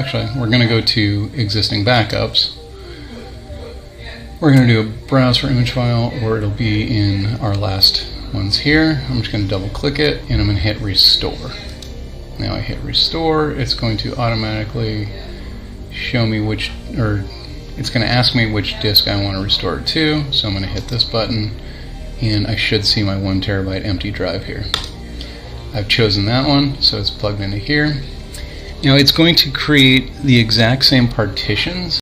Actually, we're going to go to existing backups. We're going to do a browse for image file, or it'll be in our last ones here. I'm just going to double click it and I'm going to hit restore. Now I hit restore, it's going to automatically show me which, or it's going to ask me which disk I want to restore it to. So I'm going to hit this button and I should see my 1 terabyte empty drive here. I've chosen that one, so it's plugged into here. Now it's going to create the exact same partitions